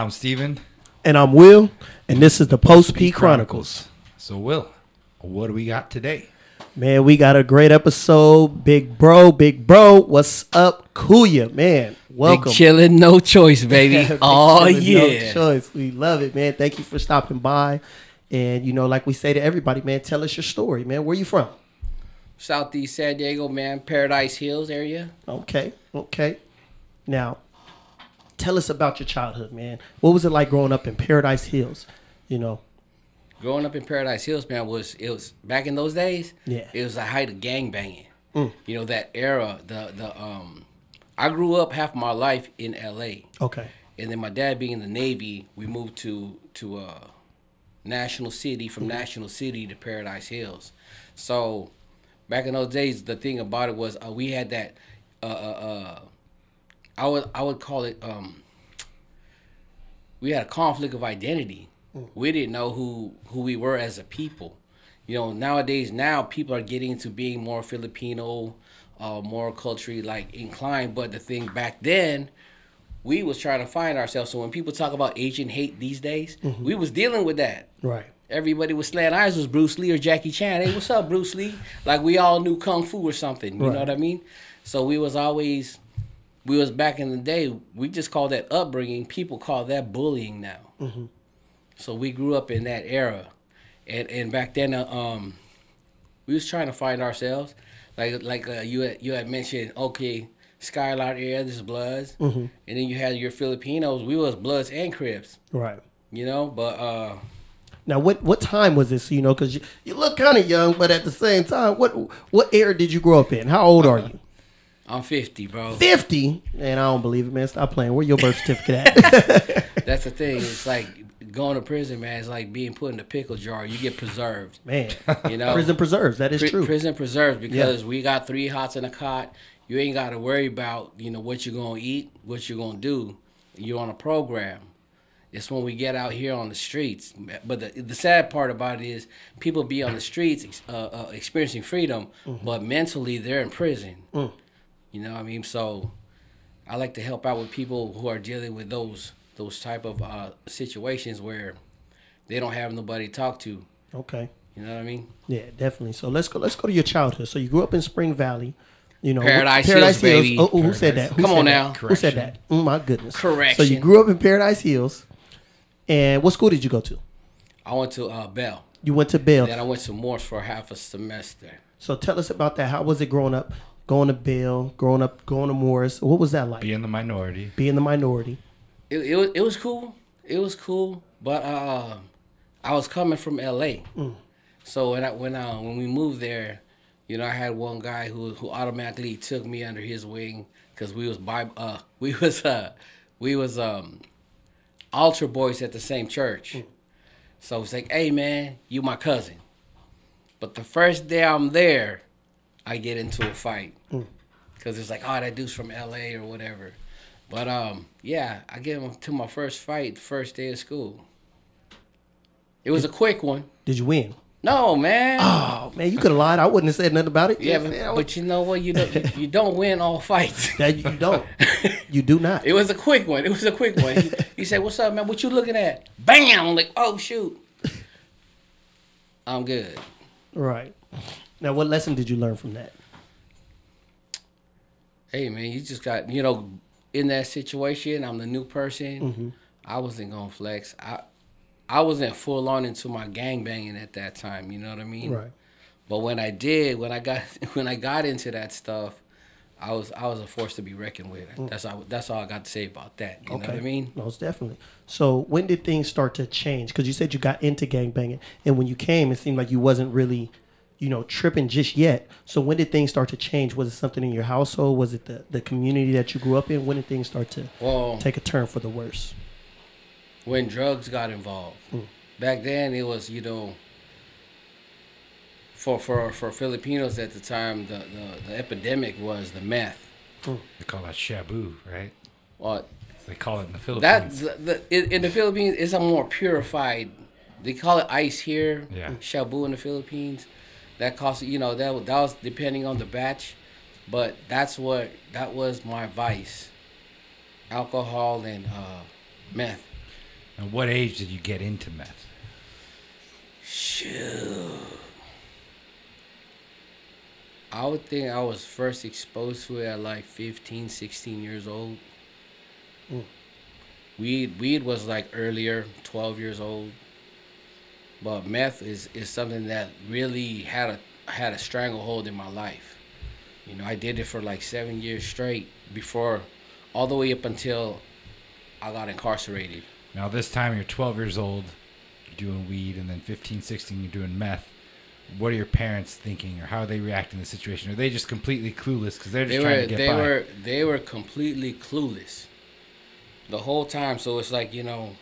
I'm Steven. And I'm Will, and this is the Post P Chronicles. So, Will, what do we got today? Man, we got a great episode. Big bro, what's up, Kuya? Man, welcome. Big chillin', no choice, baby. Oh, yeah. No choice. We love it, man. Thank you for stopping by. And, you know, like we say to everybody, man, tell us your story, man. Where you from? Southeast San Diego, man. Paradise Hills area. Okay. Now, tell us about your childhood, man. What was it like growing up in Paradise Hills, you know? Growing up in Paradise Hills, man, it was back in those days. Yeah. It was the height of gangbanging. You know, that era. I grew up half my life in L.A. Okay. And then my dad being in the Navy, we moved to National City, from National City to Paradise Hills. So back in those days, the thing about it was we had that. I would call it. We had a conflict of identity. We didn't know who we were as a people. You know, nowadays, people are getting into being more Filipino, more culturally inclined. But the thing back then, we was trying to find ourselves. So when people talk about Asian hate these days, we was dealing with that. Right. Everybody with slant eyes was Bruce Lee or Jackie Chan. Hey, what's up, Bruce Lee? Like we all knew Kung Fu or something. You know what I mean? So we was back in the day, we just call that upbringing. People call that bullying now. So we grew up in that era. And back then, we was trying to find ourselves. Like you had mentioned, okay, Skylar area, this is Bloods. And then you had your Filipinos. We was Bloods and Crips. Right. You know, but... Now, what time was this? You know, because you look kind of young, but at the same time, what era did you grow up in? How old are you? I'm 50, bro. 50? Man, I don't believe it, man. Stop playing. Where your birth certificate at? That's the thing. It's like going to prison, man. It's like being put in a pickle jar. You get preserved. Man, you know, prison preserves. That is true. Prison preserves because we got 3 hots in a cot. You ain't got to worry about, you know, what you're going to eat, what you're going to do. You're on a program. It's when we get out here on the streets. But the sad part about it is people be on the streets experiencing freedom, but mentally they're in prison. You know what I mean? So I like to help out with people who are dealing with those type of situations where they don't have nobody to talk to. Okay. You know what I mean? Yeah, definitely. So let's go to your childhood. So you grew up in Spring Valley. You know, Paradise Hills, baby. Oh, who said that? Come on now. Who said that? Oh, my goodness. Correction. So you grew up in Paradise Hills. And what school did you go to? I went to Bell. You went to Bell. Then I went to Morse for half a semester. So tell us about that. How was it growing up? Going to Bell, going to Morris. What was that like? Being the minority. It was cool. It was cool. But I was coming from L.A. So when we moved there, you know, I had one guy who automatically took me under his wing because we was altar boys at the same church. So it's like, hey man, you my cousin. But the first day I'm there, I get into a fight. Because it's like, oh, that dude's from LA or whatever. But yeah, I get him to my first fight the first day of school. It was a quick one. Did you win? No, man. Oh, man, you could have lied. I wouldn't have said nothing about it. Yeah, but you know what? You don't win all fights. That you don't. You do not. It was a quick one. He said, what's up, man? What you looking at? Bam! I'm like, oh, shoot. I'm good. Right. Now, what lesson did you learn from that? Hey, man, you just got, you know, in that situation, I'm the new person. I wasn't going to flex. I wasn't full on into my gangbanging at that time, you know what I mean? Right. But when I got into that stuff, I was a force to be reckoned with. That's all I got to say about that. You know what I mean? Most definitely. So when did things start to change? Because you said you got into gangbanging, and when you came, it seemed like you wasn't really, you know, tripping just yet. So when did things start to change? Was it something in your household? Was it the community that you grew up in? When did things start to take a turn for the worse? When drugs got involved. Back then, it was, you know, for Filipinos at the time, the epidemic was the meth. They call that shabu, right? What? They call it in the Philippines. In the Philippines, it's a more purified. They call it ice here. Yeah. Shabu in the Philippines. That cost, you know, that was depending on the batch, but that was my vice. Alcohol and meth. And what age did you get into meth? Shoot. I would think I was first exposed to it at like 15, 16 years old. Mm. Weed was like earlier, 12 years old. But meth is something that really had a stranglehold in my life. You know, I did it for like 7 years straight before, all the way up until I got incarcerated. Now this time you're 12 years old, you're doing weed, and then 15, 16 you're doing meth. What are your parents thinking, or how are they reacting to the situation? Are they just completely clueless because they're just trying to get by? They were completely clueless the whole time. So it's like, you know,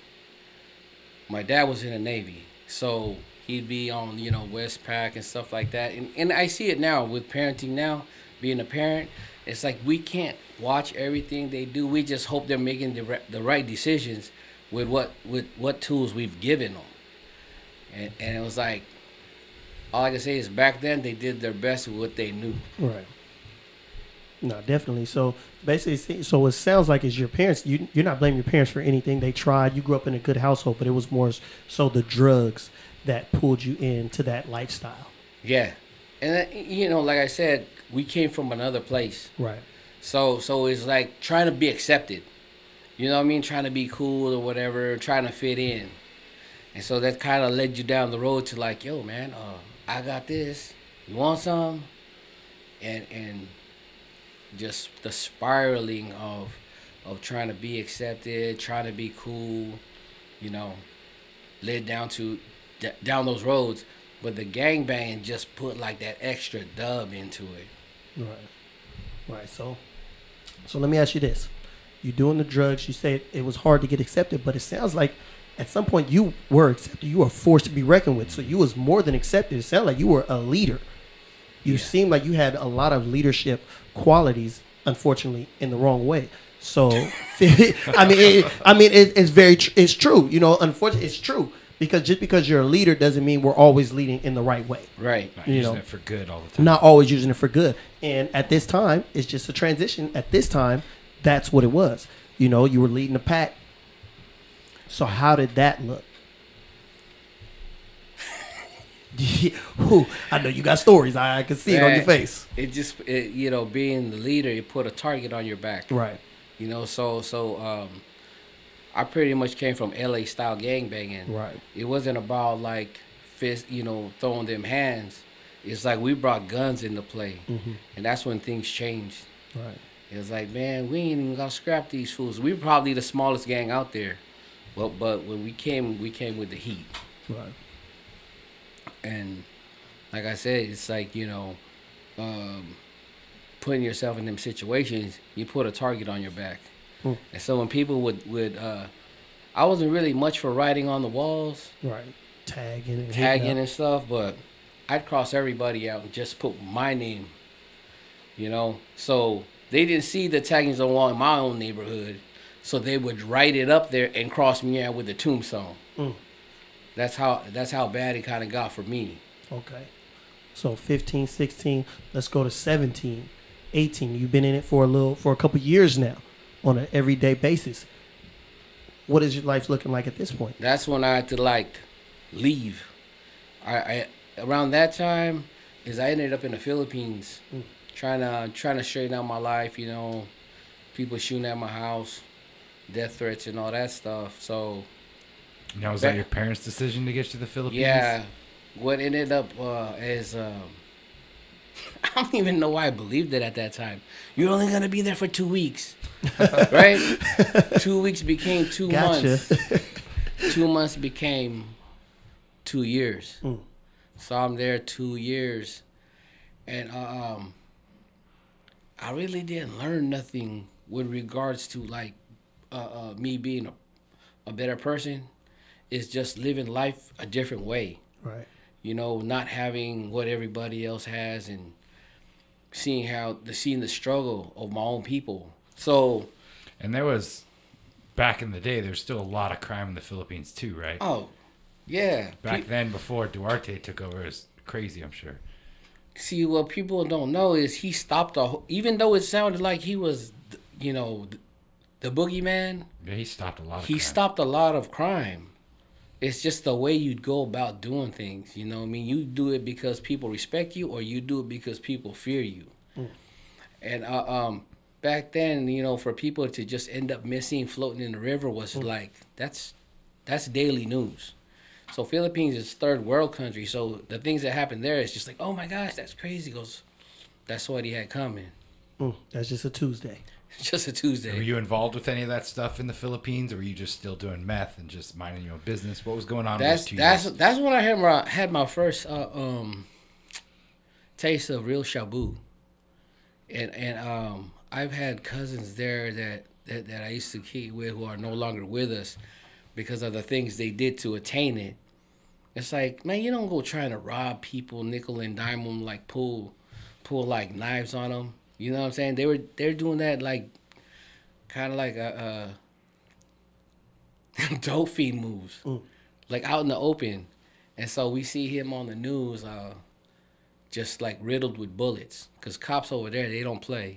my dad was in the Navy, so he'd be on, you know, Westpac and stuff like that. And I see it now with parenting now, being a parent. It's like we can't watch everything they do. We just hope they're making the right decisions with what tools we've given them. And it was like, all I can say is back then they did their best with what they knew. Right. No, definitely. So basically, so it sounds like it's your parents. You're not blaming your parents for anything. They tried. You grew up in a good household, but it was more so the drugs that pulled you into that lifestyle. Yeah. And, you know, like I said, we came from another place. Right. So it's like trying to be accepted. You know what I mean? Trying to be cool or whatever, trying to fit in. And so that kind of led you down the road to like, yo, man, I got this. You want some? And just the spiraling of trying to be accepted, trying to be cool, you know, led down those roads. But the gangbanging just put like that extra dub into it. Right. So let me ask you this. You're doing the drugs. You say it was hard to get accepted, but it sounds like at some point you were accepted. You were forced to be reckoned with. So you was more than accepted. It sounded like you were a leader. You seemed like you had a lot of leadership qualities, unfortunately, in the wrong way. So, it's true. You know, unfortunately, it's true. Because just because you're a leader doesn't mean we're always leading in the right way. Right. Not using it for good all the time. Not always using it for good. And at this time, it's just a transition. At this time, that's what it was. You know, you were leading the pack. So how did that look? I know you got stories. I can see it on your face. It you know, being the leader, it put a target on your back. Right. You know, so I pretty much came from LA style gangbanging. Right. It wasn't about like fist, you know, throwing them hands. It's like we brought guns into play, and that's when things changed. Right. It was like, man, we ain't even gonna scrap these fools. We were probably the smallest gang out there, but when we came with the heat. Right. And like I said, it's like, you know, putting yourself in them situations, you put a target on your back. And so when people would I wasn't really much for writing on the walls. Right. Tagging and stuff, but I'd cross everybody out and just put my name, you know. So they didn't see the taggings on the wall in my own neighborhood, so they would write it up there and cross me out with the tombstone. That's how bad it kind of got for me. Okay. So 15, 16, let's go to 17, 18. You've been in it for a couple years now on an everyday basis. What is your life looking like at this point? That's when I had to like leave. I around that time is I ended up in the Philippines trying to straighten out my life, you know, people shooting at my house, death threats and all that stuff. So now, was that your parents' decision to get you to the Philippines? Yeah. What ended up is I don't even know why I believed it at that time. You're only going to be there for 2 weeks. Right? 2 weeks became 2 months. 2 months became 2 years. So I'm there 2 years. And I really didn't learn nothing with regards to like me being a better person. It's just living life a different way. Right. You know, not having what everybody else has and seeing the struggle of my own people. So, and there was, back in the day, there's still a lot of crime in the Philippines too, right? Oh, yeah. Back then, before Duarte took over, it was crazy, I'm sure. See, what people don't know is he stopped even though it sounded like he was, you know, the boogeyman. Yeah, he stopped a lot of He crime. stopped a lot of crime. It's just the way you'd go about doing things. You know what I mean? You do it because people respect you, or you do it because people fear you. And back then, you know, for people to just end up missing, floating in the river was like, that's daily news. So Philippines is third world country. So the things that happen there is just like, oh my gosh, that's crazy. He goes, that's what he had coming. That's just a Tuesday. Just a Tuesday. Were you involved with any of that stuff in the Philippines, or were you just still doing meth and just minding your own business? What was going on? That's when I had my first taste of real shabu, and I've had cousins there that I used to keep with who are no longer with us because of the things they did to attain it. It's like, man, you don't go trying to rob people, nickel and dime them, like pull like knives on them. You know what I'm saying? They're doing that like kind of like a dope fiend moves, like out in the open. And so we see him on the news, just like riddled with bullets, because cops over there, they don't play.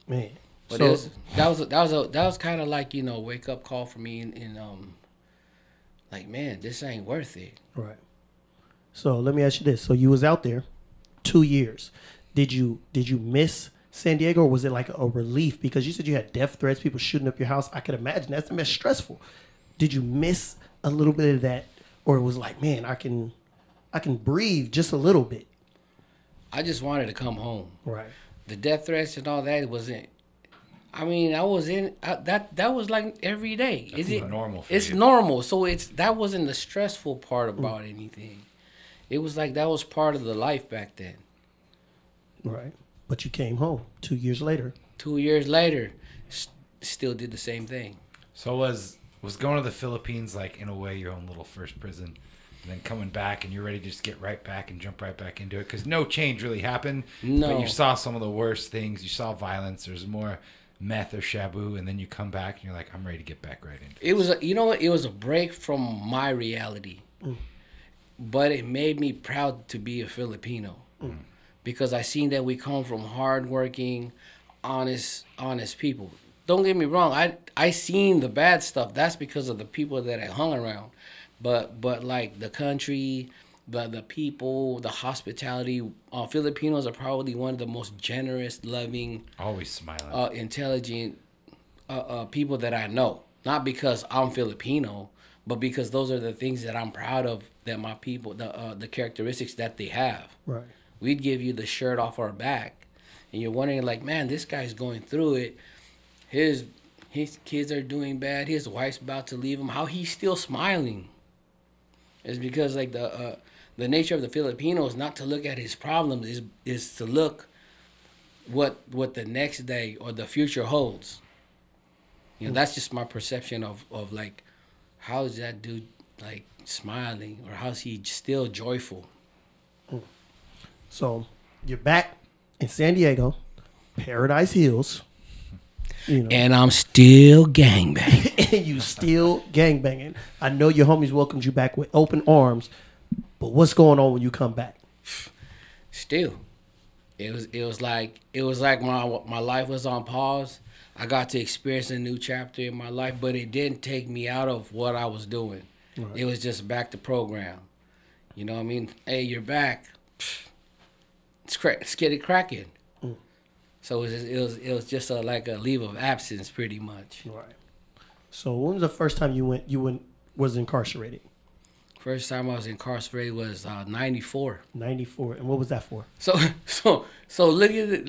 Man, But so that was kind of like, you know, wake up call for me, and like, man, this ain't worth it. right. So let me ask you this: so you was out there 2 years. Did you miss San Diego, or was it like a relief because you said you had death threats, people shooting up your house? I could imagine that's stressful. Did you miss a little bit of that, or it was like, man, I can breathe just a little bit? I just wanted to come home. Right. The death threats and all that wasn't. I mean, I was in that was like every day. That's normal for It's you. normal. So that wasn't the stressful part about anything. It was like that was part of the life back then. Right. But you came home 2 years later. 2 years later, still did the same thing. So was going to the Philippines like in a way your own little first prison, and then coming back and you're ready to just get right back and jump right back into it because no change really happened. No. But you saw some of the worst things. You saw violence. There's more meth or shabu, and then you come back and you're like, I'm ready to get back right into it. It was you know what? It was a break from my reality, but it made me proud to be a Filipino. Because I seen that we come from hardworking, honest people. Don't get me wrong. I seen the bad stuff. That's because of the people that I hung around. But like the country, the people, the hospitality. Filipinos are probably one of the most generous, loving, Always smiling. intelligent people that I know. Not because I'm Filipino, but because those are the things that I'm proud of. That my people, the characteristics that they have. Right. We'd give you the shirt off our back, and you're wondering, like, man, this guy's going through it. His kids are doing bad. His wife's about to leave him. How he's still smiling? It's because like the nature of the Filipino is not to look at his problems. Is to look what the next day or the future holds. You know, that's just my perception of like, how is that dude like smiling, or how's he still joyful? So you're back in San Diego, Paradise Hills, you know, And I'm still gangbanging. and you still gangbanging. I know your homies welcomed you back with open arms, but what's going on when you come back? Still, it was like my life was on pause. I got to experience a new chapter in my life, but it didn't take me out of what I was doing. Right. It was just back to program. You know what I mean? Hey, you're back. Let's get it cracking. So it was just like a leave of absence, pretty much. Right. So when was the first time you was incarcerated? First time I was incarcerated was 94. 94. And what was that for? So look at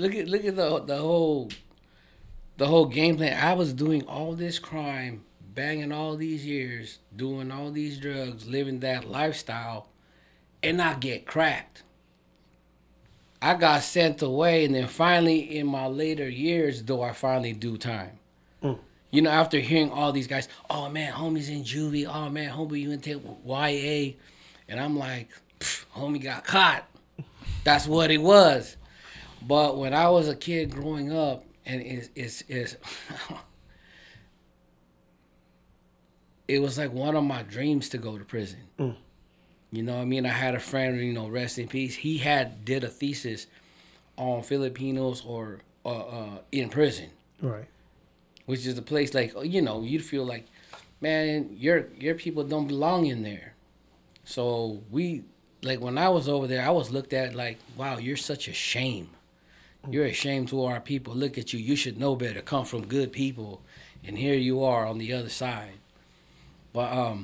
the whole game plan. I was doing all this crime, banging all these years, doing all these drugs, living that lifestyle, and not get cracked. I got sent away, and then finally in my later years, I finally do time. You know, after hearing all these guys, oh man, homie's in juvie, oh man, homie, you gonna take YA, and I'm like, homie got caught. That's what it was. But when I was a kid growing up, and it's it was like one of my dreams to go to prison. You know what I mean? I had a friend, you know, rest in peace. He did a thesis on Filipinos or in prison. Right. Which is a place like, you know, you'd feel like, man, your people don't belong in there. So like when I was over there, I was looked at like, wow, you're such a shame. You're a shame to our people. Look at you. You should know better. Come from good people, and here you are on the other side. But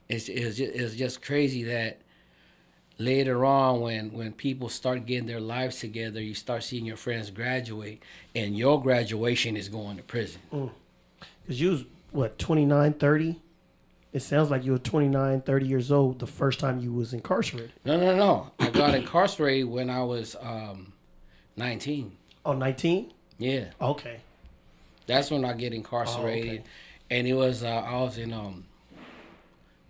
it's just crazy that later on, when people start getting their lives together, you start seeing your friends graduate, and your graduation is going to prison. Because you was, what, 29, 30? It sounds like you were 29, 30 years old the first time you was incarcerated. No. I got incarcerated when I was 19. Oh, 19? Yeah. Okay. That's when I get incarcerated. Oh, okay. And it was I was in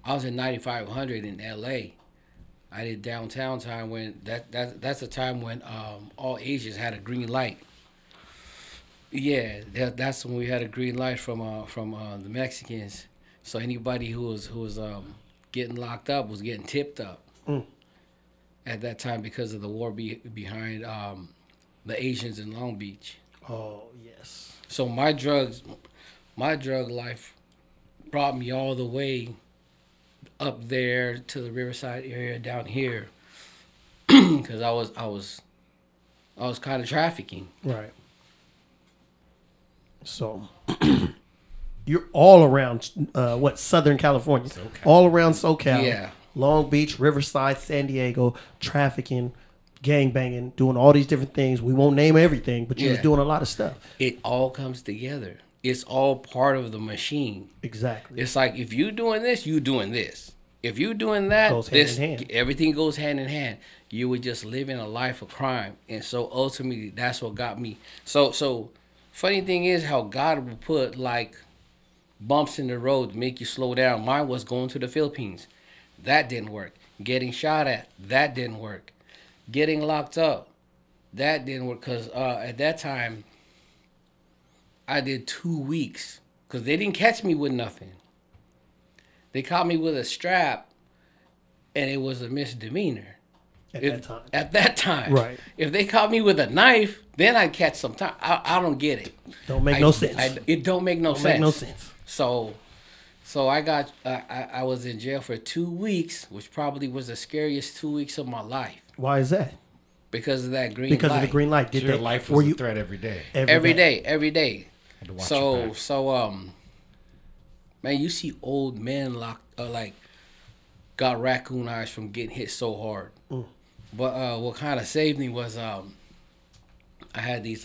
9500 in LA. I did downtown time when that's the time when all Asians had a green light. Yeah, that's when we had a green light from the Mexicans. So anybody who was getting locked up was getting tipped up at that time because of the war behind the Asians in Long Beach. Oh, yes. So my drug life brought me all the way up there to the Riverside area down here because I was kind of trafficking. Right. So you're all around Southern California, all around SoCal. Yeah. Long Beach, Riverside, San Diego, trafficking, gangbanging, doing all these different things. We won't name everything, but you was doing a lot of stuff. It all comes together. It's all part of the machine. Exactly. It's like if you doing this, you doing this. If you doing that, goes hand in hand. Everything goes hand in hand. You were just living a life of crime, and so ultimately, that's what got me. So funny thing is how God will put like bumps in the road to make you slow down. Mine was going to the Philippines. That didn't work. Getting shot at. That didn't work. Getting locked up. That didn't work because at that time, I did 2 weeks because they didn't catch me with nothing. They caught me with a strap, and it was a misdemeanor. At that time. Right. If they caught me with a knife, then I'd catch some time. I don't get it. Don't make no sense. It don't make no sense. Make no sense. So I was in jail for 2 weeks, which probably was the scariest 2 weeks of my life. Why is that? Because of that green light. Because of the green light. Did your life was a threat every day. Every day. Had to watch your back. Man, you see old men got raccoon eyes from getting hit so hard. But what kind of saved me was I had these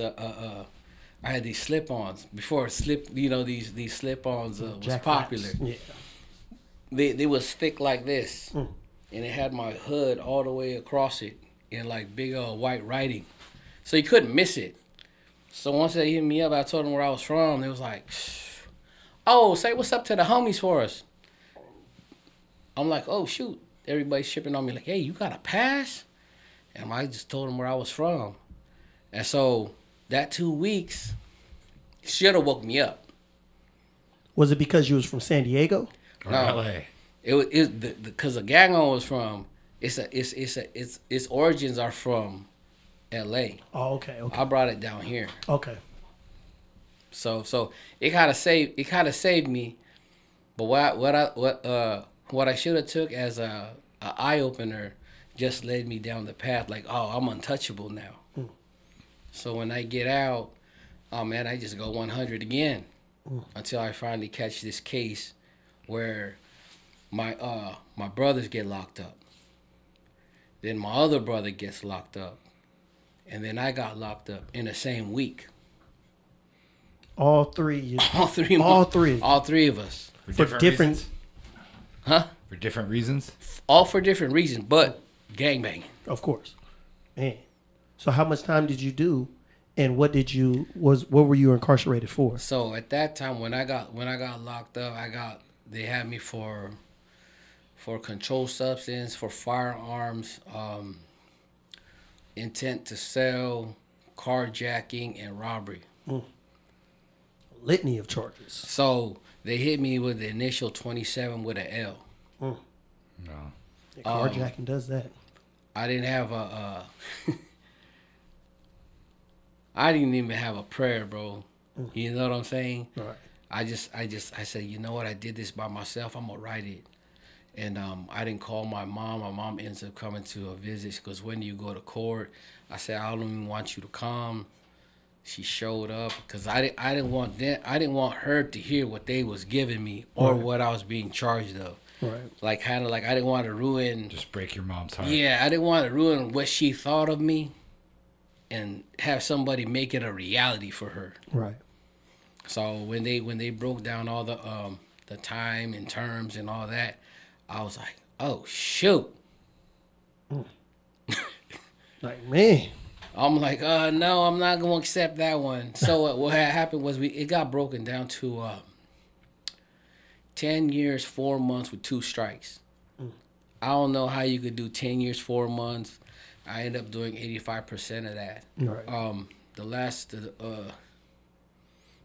slip-ons before these slip-ons was popular. Yeah. They was thick like this, and it had my hood all the way across it in like big white writing, so you couldn't miss it. So once they hit me up, I told them where I was from. They was like, "Oh, say what's up to the homies for us." I'm like, "Oh shoot!" Everybody's shipping on me like, "Hey, you got a pass?" And I just told them where I was from, and so that 2 weeks should have woke me up. Was it because you was from San Diego? Or LA? It was because the gang I was from. Its origins are from L.A. Oh, okay. I brought it down here. Okay. So it kind of saved me, but what I should have took as a eye opener just led me down the path like, oh, I'm untouchable now. So when I get out, oh man, I just go 100 again until I finally catch this case where my brothers get locked up. Then my other brother gets locked up. And then I got locked up in the same week. All three of us. For different reasons? Huh? For different reasons? All for different reasons, but gangbanging. Of course. Man. So how much time did you do, and what were you incarcerated for? So at that time when I got locked up, they had me for controlled substance, for firearms, intent to sell, carjacking, and robbery. Litany of charges. So they hit me with the initial 27 with an L. No. Carjacking does that. I didn't have I didn't even have a prayer, bro. You know what I'm saying? Right. I said, you know what? I did this by myself. I'm gonna write it. And I didn't call my mom. My mom ends up coming to a visit. She goes, when do you go to court? I said, I don't even want you to come. She showed up because I didn't want her to hear what they was giving me or what I was being charged of. Right. Like kind of like I didn't want to ruin. Just break your mom's heart. Yeah, I didn't want to ruin what she thought of me, and have somebody make it a reality for her. Right. So when they broke down all the time and terms and all that, I was like, oh shoot. Like, man. I'm like, no, I'm not gonna accept that one. So what had happened was it got broken down to 10 years, 4 months with 2 strikes. I don't know how you could do 10 years, 4 months. I ended up doing 85% of that. Right.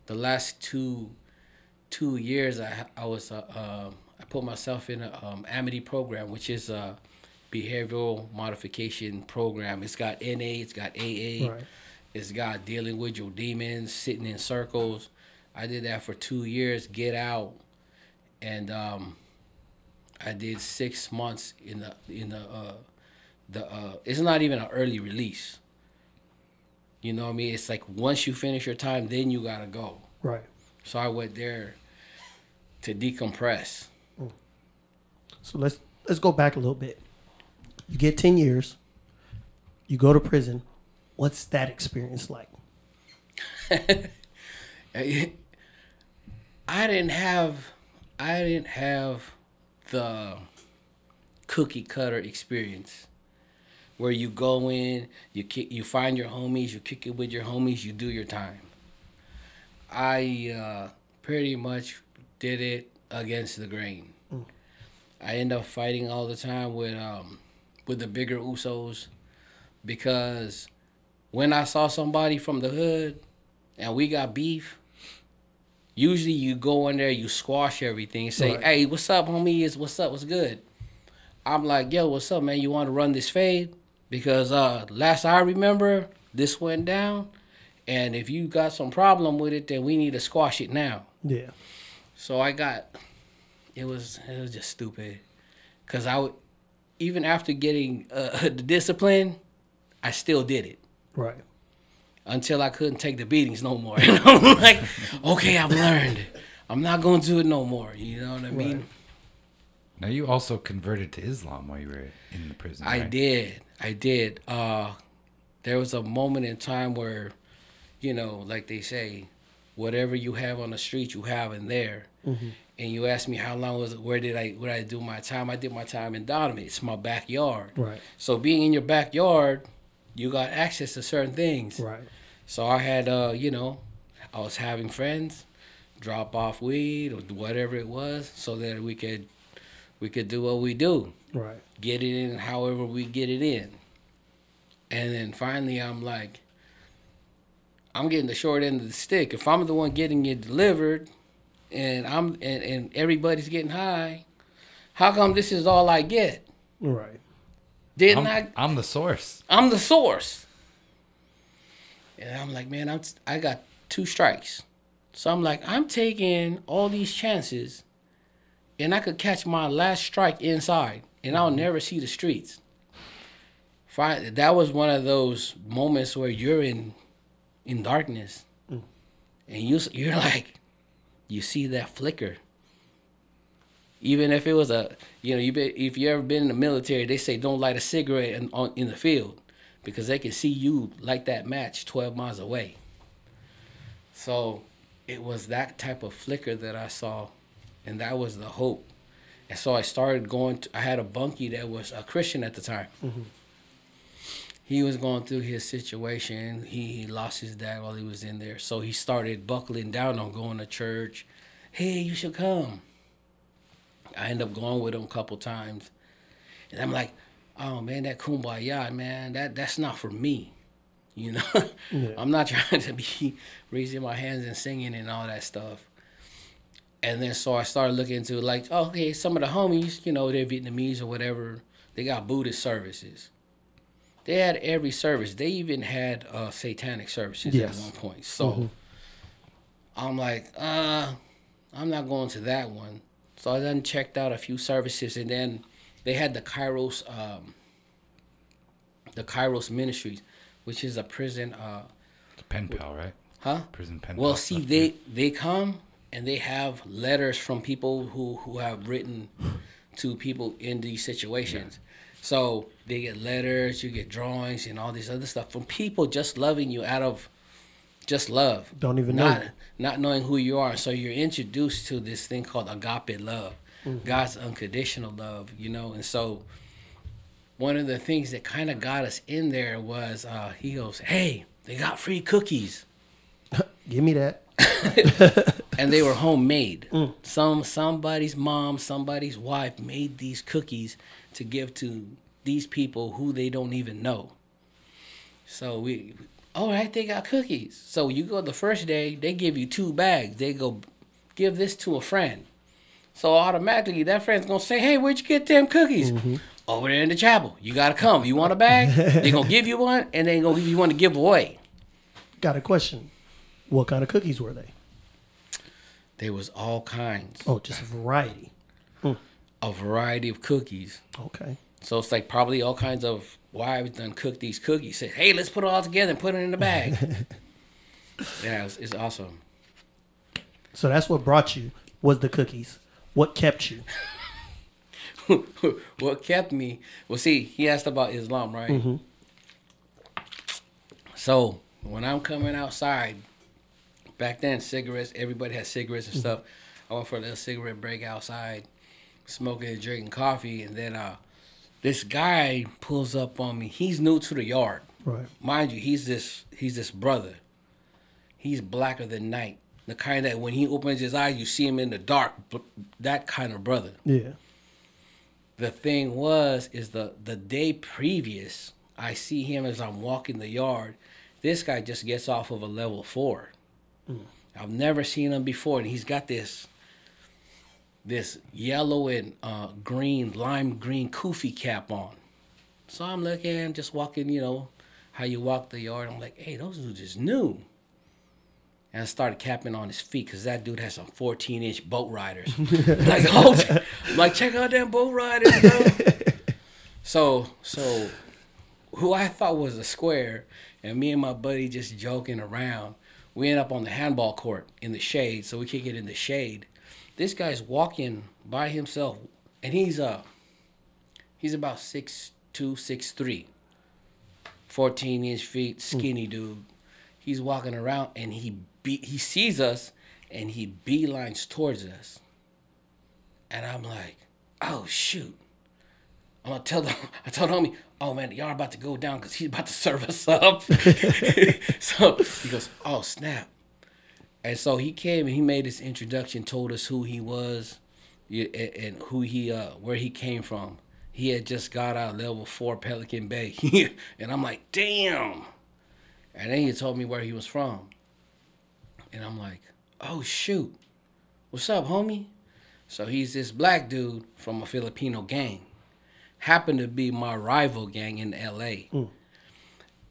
The last two years, I put myself in a Amity program, which is a behavioral modification program. It's got NA, it's got AA, Right. it's got dealing with your demons, sitting in circles. I did that for 2 years, get out, and I did 6 months in the it's not even an early release. You know what I mean? It's like once you finish your time, then you gotta go. Right. So I went there to decompress. So let's go back a little bit. You get 10 years. You go to prison. What's that experience like? I didn't have the cookie cutter experience where you go in, you find your homies, you kick it with your homies, you do your time. I pretty much did it against the grain. I end up fighting all the time with the bigger Usos, because when I saw somebody from the hood and we got beef, usually you go in there, you squash everything, say, Right. hey, what's up, homie? What's up? What's good? I'm like, yo, what's up, man? You want to run this fade? Because last I remember, this went down, and if you got some problem with it, then we need to squash it now. Yeah. So it was just stupid, because even after getting the discipline, I still did it. Right. Until I couldn't take the beatings no more. And I'm like, okay, I've learned. I'm not going to do it no more. You know what I mean? Right. Now, you also converted to Islam while you were in the prison, right? I did. There was a moment in time where, like they say, whatever you have on the street, you have in there. Mm-hmm. And you asked me how long was it, where did I do my time? I did my time in Donovan. It's my backyard. Right. So being in your backyard, you got access to certain things. Right. So I had, I was having friends drop off weed or whatever it was, so that we could do what we do. Right. Get it in however we get it in. And then finally I'm like, I'm getting the short end of the stick. If I'm the one getting it delivered and and everybody's getting high, how come this is all I get? Right. I'm the source. I'm the source. And I'm like, man, I got 2 strikes. So I'm like, I'm taking all these chances, and I could catch my last strike inside, and I'll never see the streets. That was one of those moments where you're in darkness, and you're like, you see that flicker. Even if it was if you ever been in the military, they say don't light a cigarette in the field, because they can see you light that match 12 miles away. So it was that type of flicker that I saw, and that was the hope. And so I started I had a bunkie that was a Christian at the time. Mm-hmm. He was going through his situation. He lost his dad while he was in there. So he started buckling down on going to church. Hey, you should come. I ended up going with him a couple times. And I'm like, oh, man, that kumbaya, man, that's not for me. Yeah. I'm not trying to be raising my hands and singing and all that stuff. And then so I started looking into like, oh, okay, some of the homies, they're Vietnamese or whatever, they got Buddhist services. They had every service. They even had satanic services at one point. So I'm like, I'm not going to that one. So I then checked out a few services, and then they had the Kairos Ministries, which is a prison. It's pen pal, right? Huh? Prison pen pal. Well, see, they come and they have letters from people who have written to people in these situations. Yeah. So they get letters, you get drawings, and all this other stuff from people just loving you out of just love. Don't even know. Not knowing who you are. So you're introduced to this thing called agape love, God's unconditional love, you know. And so one of the things that kind of got us in there was he goes, hey, they got free cookies. Give me that. And they were homemade. Somebody's mom, somebody's wife made these cookies to give to these people who they don't even know. So all right, they got cookies. So you go the first day, they give you 2 bags. They go, give this to a friend. So automatically that friend's going to say, hey, where'd you get them cookies? Over there in the chapel. You got to come. You want a bag? They're going to give you one, and they're going to give you one to give away. Got a question. What kind of cookies were they? There was all kinds. Oh, just a variety. A variety of cookies. Okay. So it's like probably all kinds of wives done cooked these cookies. Said, hey, let's put it all together and put it in the bag. Yeah, it's awesome. So that's what brought you, was the cookies. What kept you? What kept me? Well, see, he asked about Islam, right? So when I'm coming outside, back then, cigarettes, everybody had cigarettes and stuff. I went for a little cigarette break outside, smoking and drinking coffee, and then this guy pulls up on me. He's new to the yard. Right. Mind you, he's this brother. He's blacker than night. The kind that when he opens his eyes, you see him in the dark. That kind of brother. Yeah. The thing is the day previous, I see him as I'm walking the yard. This guy just gets off of a level 4. I've never seen him before, and he's got this yellow and lime green kufi cap on. So I'm looking, just walking, you know, how you walk the yard. I'm like, hey, those dudes is new. And I started capping on his feet because that dude has some 14-inch boat riders. like, check out them boat riders, bro. So who I thought was a square, and me and my buddy just joking around, we end up on the handball court in the shade, so we can't get in the shade. This guy's walking by himself, and he's about 6'2", 6'3", 14-inch feet, skinny dude. He's walking around, and he sees us, and he beelines towards us. And I'm like, oh, shoot. I told the homie, oh, man, y'all about to go down because he's about to serve us up. So he goes, oh, snap. And so he came and he made his introduction, told us who he was and who where he came from. He had just got out of level 4 Pelican Bay. And I'm like, damn. And then he told me where he was from. And I'm like, oh, shoot. What's up, homie? So he's this black dude from a Filipino gang. Happened to be my rival gang in L.A.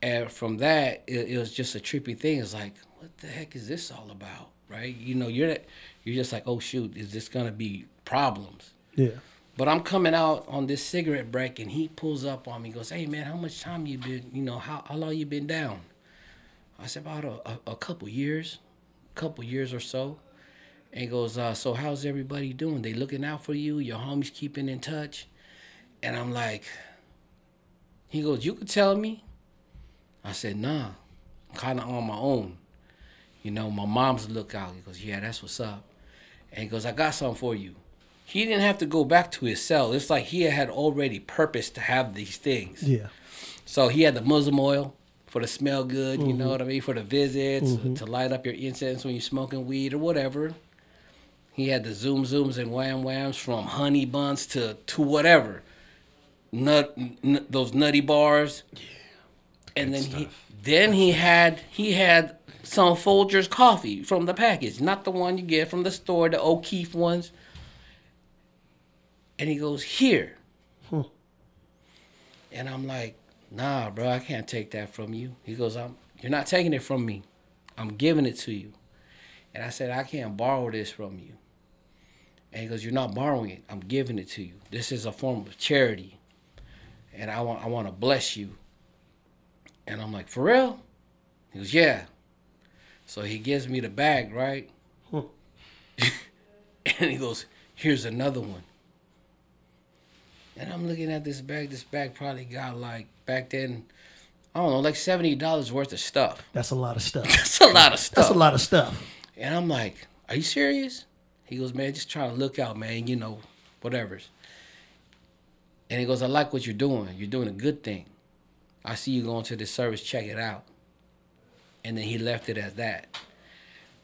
And from that, it was just a trippy thing. It's like, what the heck is this all about, right? You know, you're just like, oh, shoot, is this going to be problems? Yeah. But I'm coming out on this cigarette break, and he pulls up on me and goes, hey, man, how much time you been, you know, how long you been down? I said, about a couple years or so. And he goes, so how's everybody doing? They looking out for you? Your homies keeping in touch? And I'm like, he goes, you could tell me. I said, nah, I'm kind of on my own. You know, my mom's a lookout. He goes, yeah, that's what's up. And he goes, I got something for you. He didn't have to go back to his cell. It's like he had already purposed to have these things. Yeah. So he had the Muslim oil for the smell good, you know what I mean, for the visits, to light up your incense when you're smoking weed or whatever. He had the zoom zooms and wham whams from honey buns to whatever. Those nutty bars. Yeah. And then he had some Folgers coffee from the package, not the one you get from the store, the O'Keefe ones. And he goes, here. And I'm like, nah, bro, I can't take that from you. He goes, you're not taking it from me. I'm giving it to you. And I said, I can't borrow this from you. And he goes, you're not borrowing it. I'm giving it to you. This is a form of charity. And I want to bless you. And I'm like, for real? He goes, yeah. So he gives me the bag, right? And he goes, here's another one. And I'm looking at this bag. This bag probably got like, back then, I don't know, like $70 worth of stuff. That's a lot of stuff. That's a lot of stuff. That's a lot of stuff. And I'm like, are you serious? He goes, man, just trying to look out, man, you know, whatever's. And he goes, I like what you're doing. You're doing a good thing. I see you going to this service, check it out. And then he left it as that.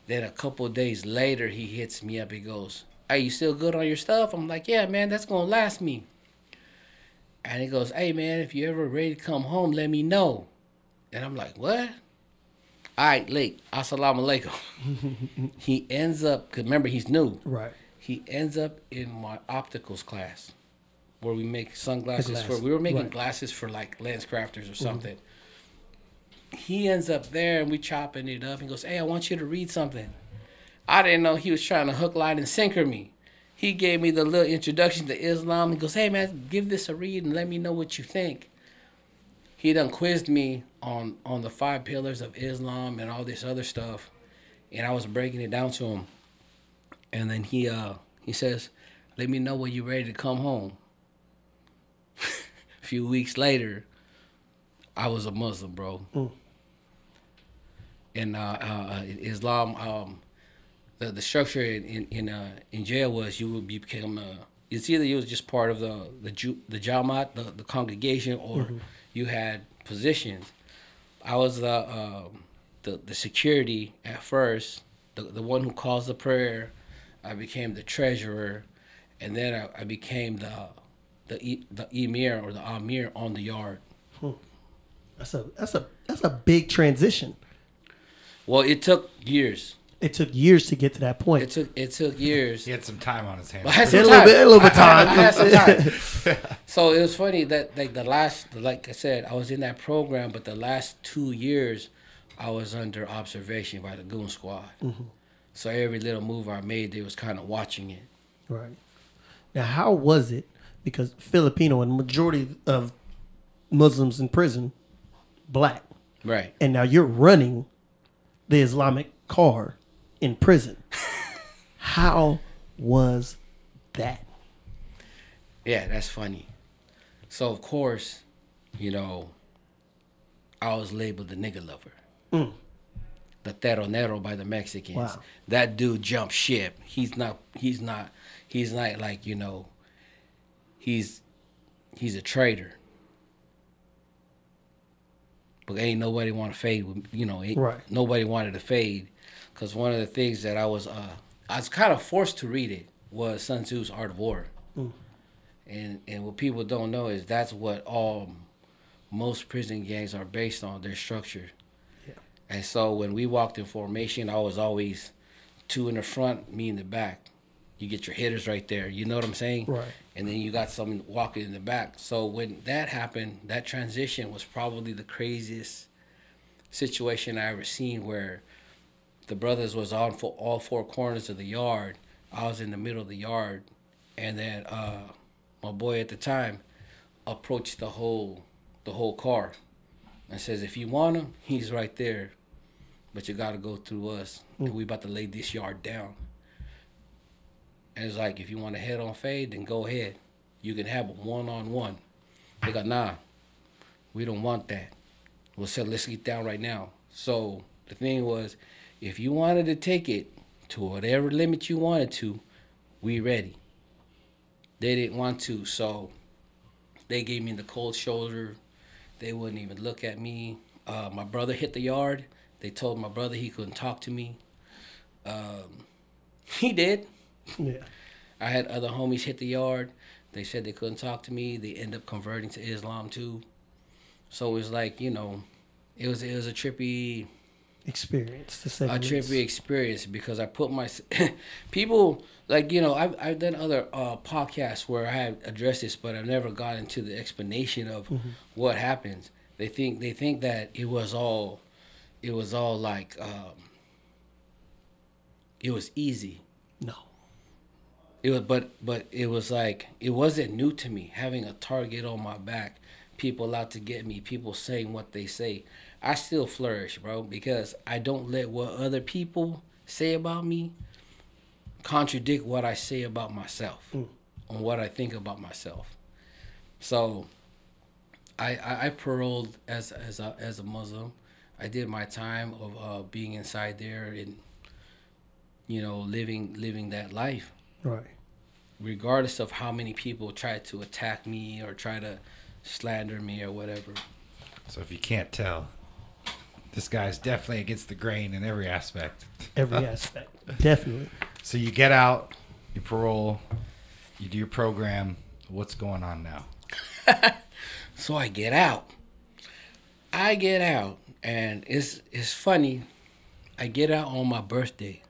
Then a couple of days later, he hits me up. He goes, hey, you still good on your stuff? I'm like, yeah, man, that's going to last me. And he goes, hey, man, if you're ever ready to come home, let me know. And I'm like, what? All right, late. Assalamu alaikum. He ends up, because remember, he's new. Right. He ends up in my opticals class where we make sunglasses. We were making glasses for like lens crafters or something. He ends up there and we chopping it up. He goes, hey, I want you to read something. I didn't know he was trying to hook, line, and sinker me. He gave me the little introduction to Islam. He goes, hey, man, give this a read and let me know what you think. He done quizzed me on the 5 pillars of Islam and all this other stuff. And I was breaking it down to him. And then he says, let me know when you're ready to come home. A few weeks later, I was a Muslim, bro. And Islam, the structure in jail was you would become it's either you was just part of the Jamaat, the congregation, or you had positions. I was the security at first, the one who calls the prayer. I became the treasurer, and then I became the emir or the amir on the yard. That's a big transition. Well, it took years. It took years to get to that point. It took years. He had some time on his hands. I had a little bit time. I had some time. So it was funny that like I said, I was in that program, but the last 2 years, I was under observation by the goon squad. So every little move I made, they was kind of watching it. Right. Now, how was it? Because Filipino and majority of Muslims in prison, black. Right. And now you're running the Islamic car in prison. How was that? Yeah, that's funny. So, of course, you know, I was labeled the nigga lover. The teronero by the Mexicans. Wow. That dude jumped ship. He's not like, you know, he's a traitor. But ain't nobody want to fade with, you know, nobody wanted to fade. Because one of the things that I was kind of forced to read it was Sun Tzu's Art of War. And what people don't know is that's what most prison gangs are based on, their structure. Yeah. And so when we walked in formation, I was always 2 in the front, me in the back. You get your hitters right there. You know what I'm saying? Right. And then you got someone walking in the back. So when that happened, that transition was probably the craziest situation I ever seen, where the brothers was on for all 4 corners of the yard. I was in the middle of the yard. And then my boy at the time approached the whole car and says, if you want him, he's right there. But you got to go through us. And we about to lay this yard down. And it's like, if you want to head on fade, then go ahead. You can have a one-on-one. They go, nah, we don't want that. We'll say, let's get down right now. So the thing was, if you wanted to take it to whatever limit you wanted to, we ready. They didn't want to, so they gave me the cold shoulder. They wouldn't even look at me. My brother hit the yard. They told my brother he couldn't talk to me. He did. Yeah. I had other homies hit the yard. They said they couldn't talk to me. They ended up converting to Islam too. So it was like, you know, it was a trippy experience, to say a trippy experience, because I put my people, like, you know, I've done other podcasts where I have addressed this, but I've never got into the explanation of what happens. They think that it was all like it was easy. No. It was, but it was like, it wasn't new to me, having a target on my back, people out to get me, people saying what they say. I still flourish, bro, because I don't let what other people say about me contradict what I say about myself, on what I think about myself. So I paroled as a Muslim. I did my time of being inside there and, you know, living that life. Right. Regardless of how many people try to attack me or try to slander me or whatever. So if you can't tell, this guy's definitely against the grain in every aspect. Every aspect. Definitely. So you get out, you parole, you do your program. What's going on now? So I get out, and it's funny. I get out on my birthday.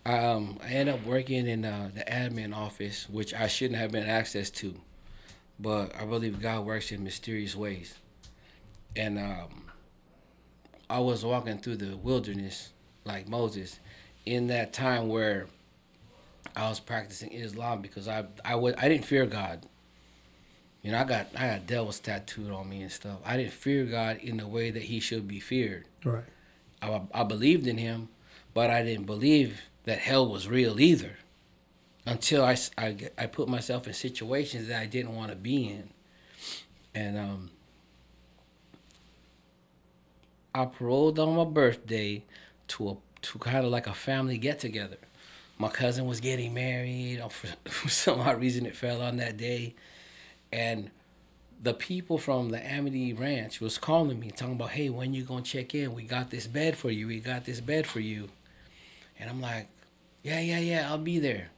I end up working in the admin office, which I shouldn't have been access to, but I believe God works in mysterious ways. And I was walking through the wilderness like Moses in that time where I was practicing Islam, because I didn't fear God. You know, I got devils tattooed on me and stuff. I didn't fear God in the way that he should be feared. Right. I believed in him, but I didn't believe that hell was real either, until I put myself in situations that I didn't want to be in. And I paroled on my birthday to kind of like a family get-together. My cousin was getting married. For some odd reason, it fell on that day. And the people from the Amity Ranch was calling me, talking about, hey, when you going to check in? We got this bed for you. And I'm like, yeah, I'll be there.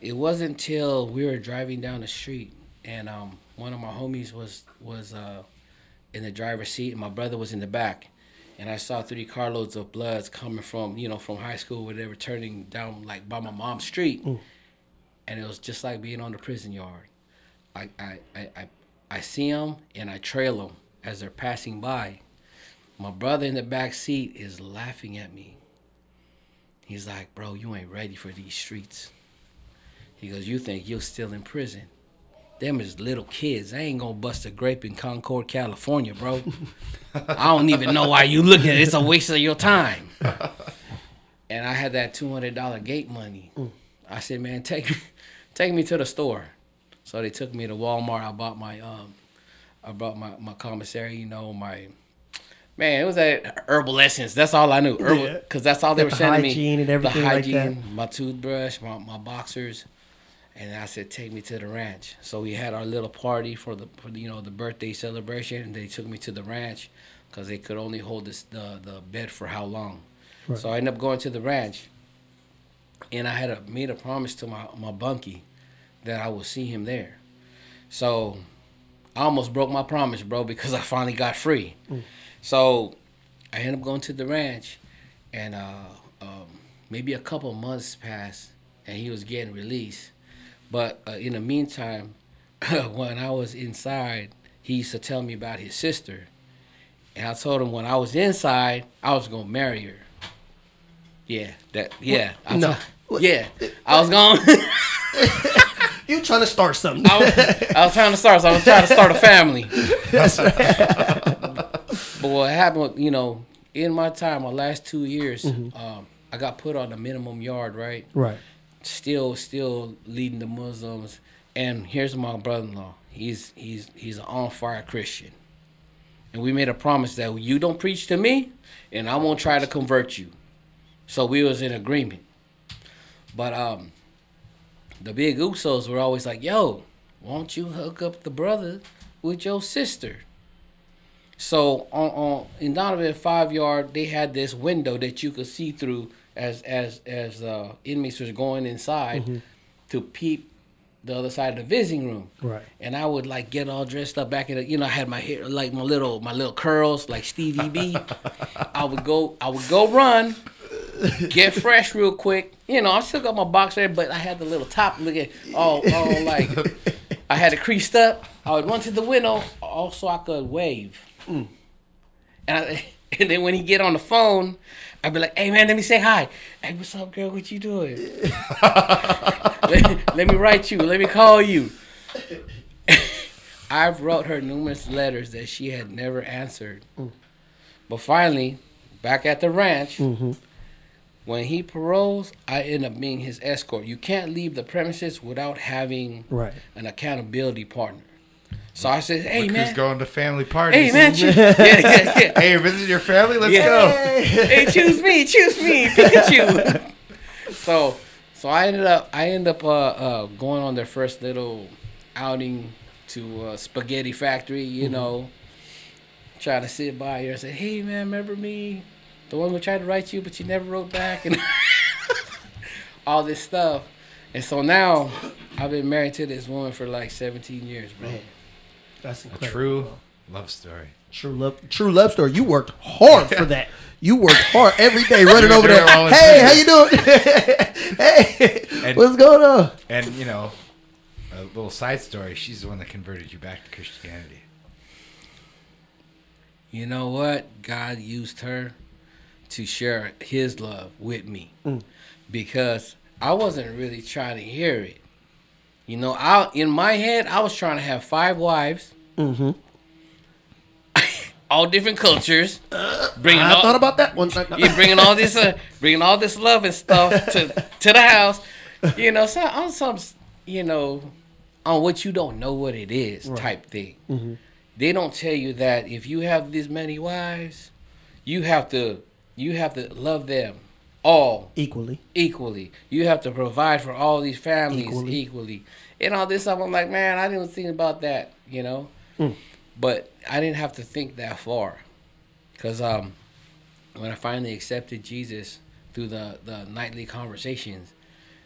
It wasn't until we were driving down the street, and one of my homies was in the driver's seat, and my brother was in the back. And I saw 3 carloads of bloods coming from high school, where they were turning down like by my mom's street. And it was just like being on the prison yard. I see them and I trail them as they're passing by. My brother in the back seat is laughing at me. He's like, bro, you ain't ready for these streets. He goes, you think you're still in prison? Them is little kids. I ain't gonna bust a grape in Concord, California, bro. I don't even know why you looking at it. It's a waste of your time. And I had that $200 gate money. I said, man, take me to the store. So they took me to Walmart. I bought my commissary, it was that herbal essence. That's all I knew. Herbal, because that's all they were sending me. Hygiene and everything the hygiene, like that. My toothbrush, my boxers. And I said, take me to the ranch. So we had our little party for the birthday celebration, and they took me to the ranch because they could only hold the bed for how long. Right. So I ended up going to the ranch, and I had made a promise to my bunkie that I would see him there. So I almost broke my promise, bro, because I finally got free. So I ended up going to the ranch, and maybe a couple of months passed, and he was getting released. But in the meantime, when I was inside, he used to tell me about his sister. And I told him when I was inside, I was going to marry her. I was going. You trying to start something. I was trying to start a family. That's right. But what happened, in my time, my last 2 years, I got put on the minimum yard, right? Right. Still leading the Muslims. And here's my brother-in-law. He's an on-fire Christian. And we made a promise that you don't preach to me, and I won't try to convert you. So we was in agreement. But the big Usos were always like, yo, won't you hook up the brother with your sister? So in Donovan 5 Yard, they had this window that you could see through as inmates was going inside to peep the other side of the visiting room. Right. And I would like get all dressed up back in the, I had my hair like my little curls like Stevie B. I would go run, get fresh real quick. I still got my boxer, but I had the little top looking all like I had it creased up. I would run to the window also I could wave. And then when he get on the phone, I'd be like, hey, man, let me say hi. Hey, what's up, girl? What you doing? let me write you. Let me call you. I've wrote her numerous letters that she had never answered. But finally, back at the ranch, when he paroles, I end up being his escort. You can't leave the premises without having an accountability partner. So I said, hey, man. Who's going to family parties? Hey, man. Yeah. Hey, you're visiting your family? Let's go. Hey, choose me, Pikachu. So I ended up going on their first little outing to Spaghetti Factory, you know, trying to sit by her and say, hey, man, remember me? The one who tried to write you, but you never wrote back, and all this stuff. And so now I've been married to this woman for like 17 years, bro. Man, that's incredible. A true love story. True love story. You worked hard for that. You worked hard every day running over there. Hey, how you doing? Hey, what's going on? And, you know, a little side story. She's the one that converted you back to Christianity. You know what? God used her to share his love with me because I wasn't really trying to hear it. You know, in my head, I was trying to have 5 wives, all different cultures. I thought about that one. You're bringing all this love and stuff to the house. You know, so on some, you know, on what you don't know what it is type thing. They don't tell you that if you have this many wives, you have to love them all equally. You have to provide for all these families equally. And all this stuff, I'm like, man, I didn't think about that, you know. But I didn't have to think that far, because when I finally accepted Jesus through the nightly conversations,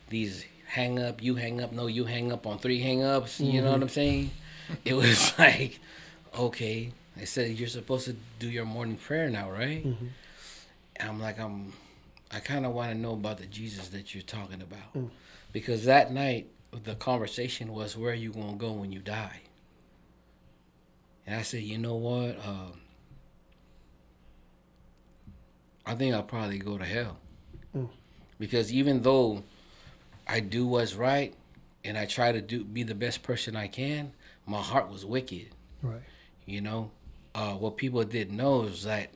these hang up, you hang up, no, you hang up on 3 hang ups, you know what I'm saying? It was like, okay, they said you're supposed to do your morning prayer now, right? And I'm like, I kind of want to know about the Jesus that you're talking about, because that night the conversation was, where are you gonna go when you die? And I said, you know what? I think I'll probably go to hell, because even though I do what's right and I try to be the best person I can, my heart was wicked. Right. You know, what people didn't know is that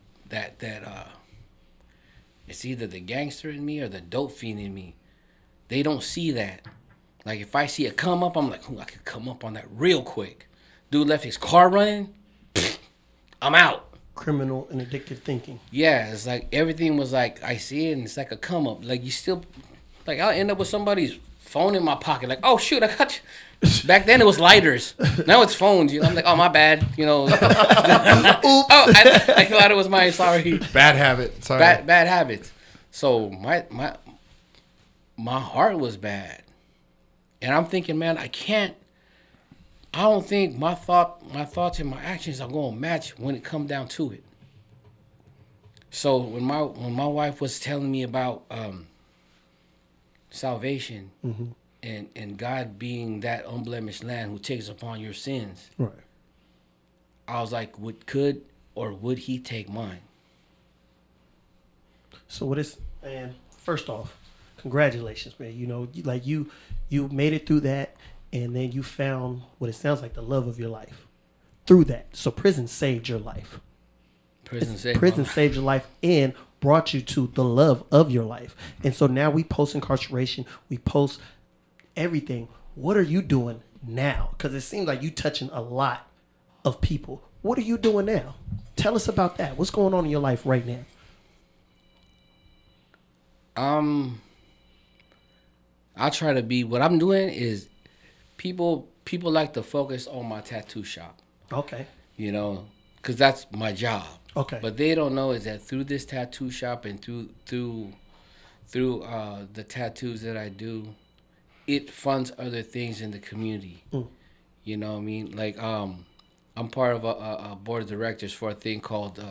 it's either the gangster in me or the dope fiend in me. They don't see that. Like, if I see a come up, I'm like, I could come up on that real quick. Dude left his car running, I'm out. Criminal and addictive thinking. Yeah, it's like everything was like, I see it and it's like a come up. Like, you still, like, I'll end up with somebody's phone in my pocket. Like, oh shoot, I got you. Back then it was lighters. Now it's phones. You know, I'm like, oh, my bad. You know. Oops. Oh, I thought it was mine. Sorry. Bad habit. Sorry. Bad habits. So my heart was bad, and I'm thinking, man, I don't think my thoughts and my actions are going to match when it come down to it. So when my wife was telling me about salvation and God being that unblemished Lamb who takes upon your sins, Right. I was like, would he take mine? So what is, man, first off, congratulations, man. You know, you made it through that, and then you found what it sounds like, the love of your life through that. So prison saved your life. Prison saved your life and brought you to the love of your life. And so now we post incarceration, we post everything. What are you doing now? Because it seems like you touching a lot of people. What are you doing now? Tell us about that. What's going on in your life right now? I try to be, what I'm doing is, people like to focus on my tattoo shop. Okay. You know, because that's my job. Okay. But they don't know is that through this tattoo shop and through the tattoos that I do, it funds other things in the community. You know what I mean? Like, I'm part of a board of directors for a thing called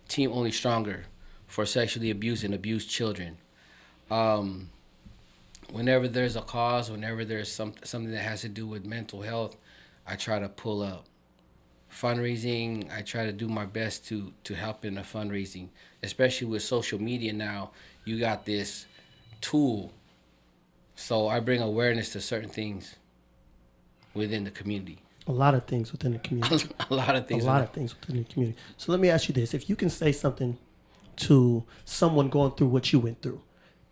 Team Only Stronger for sexually abused and abused children. Whenever there's a cause, whenever there's something that has to do with mental health, I try to pull up fundraising. I try to do my best to help in the fundraising, especially with social media now. You got this tool, so I bring awareness to certain things within the community. A lot of things within the community. A lot of things. A lot of things within the community. So let me ask you this: if you can say something to someone going through what you went through,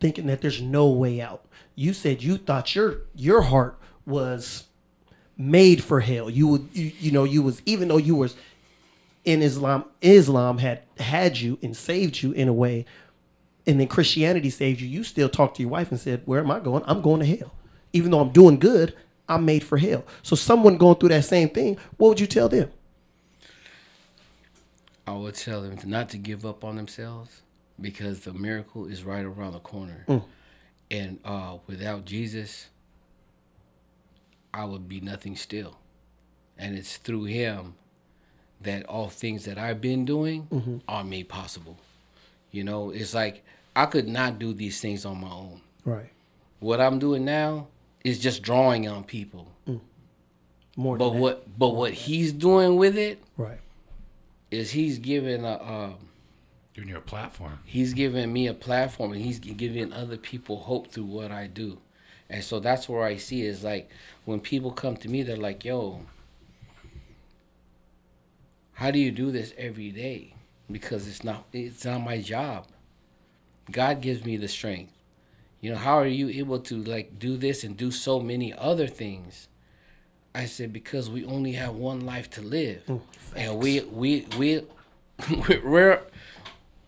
thinking that there's no way out. You said you thought your heart was made for hell. You was, even though you was in Islam had you and saved you in a way, and then Christianity saved you. You still talked to your wife and said, "Where am I going? I'm going to hell. Even though I'm doing good, I'm made for hell." So someone going through that same thing, what would you tell them? I would tell them not to give up on themselves, because the miracle is right around the corner. And without Jesus, I would be nothing still. And it's through him that all things that I've been doing are made possible. You know, it's like I could not do these things on my own. Right. What I'm doing now is just drawing on people. More but than that. what he's doing with it, right, is he's giving giving you a platform. He's giving me a platform, and he's giving other people hope through what I do. And so that's where I see is like when people come to me, they're like, "Yo, how do you do this every day?" Because it's not my job. God gives me the strength. You know, how are you able to like do this and do so many other things? I said, because we only have one life to live. And we're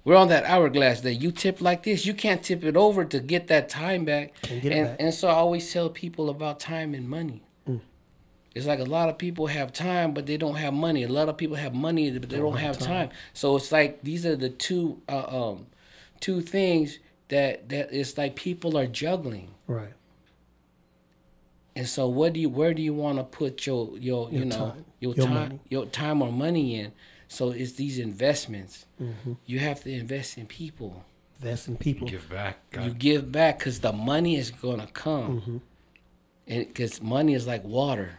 on that hourglass that you tip like this, you can't tip it over to get that time back. And so I always tell people about time and money. It's like a lot of people have time, but they don't have money. A lot of people have money, but they don't have time. So it's like these are the two things that it's like people are juggling. Right. And so where do you want to put your time or money in? So it's these investments. You have to invest in people. Invest in people. Give back. You give back because the money is going to come. And because money is like water.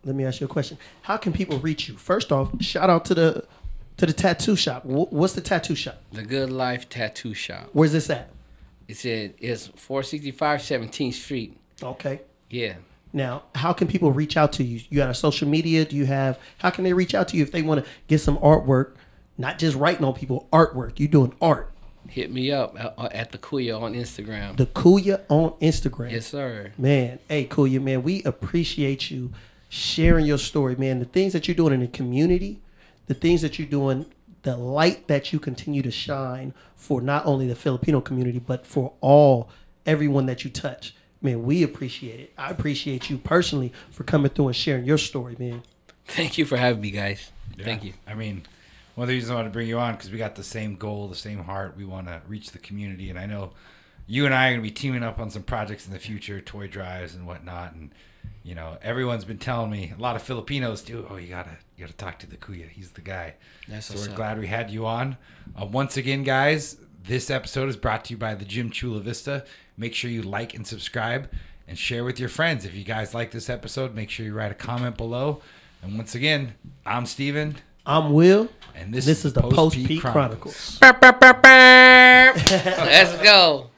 Let me ask you a question. How can people reach you? First off, shout out to the tattoo shop. What's the tattoo shop? The Good Life Tattoo Shop. Where's this at? It's 465 17th Street. Okay. Yeah. Now, how can people reach out to you? You got a social media? How can they reach out to you if they want to get some artwork? Not just writing on people, artwork. You doing art. Hit me up at the Kuya on Instagram. The Kuya on Instagram. Yes, sir. Man, hey, Kuya, man, we appreciate you sharing your story, man. The things that you're doing in the community, the things that you're doing, the light that you continue to shine for not only the Filipino community, but for everyone that you touch. Man, we appreciate it. I appreciate you personally for coming through and sharing your story, man. Thank you for having me, guys. Yeah. Thank you. I mean, one of the reasons I want to bring you on because we got the same goal, the same heart. We want to reach the community, and I know you and I are going to be teaming up on some projects in the future, toy drives and whatnot. And you know, everyone's been telling me, a lot of Filipinos do. Oh, you gotta talk to the Kuya. He's the guy. So we're glad we had you on. Once again, guys, this episode is brought to you by the Gym Chula Vista. Make sure you like and subscribe and share with your friends. If you guys like this episode, make sure you write a comment below. And once again, I'm Steven. I'm Will. And this is the Post P Chronicles. Let's go.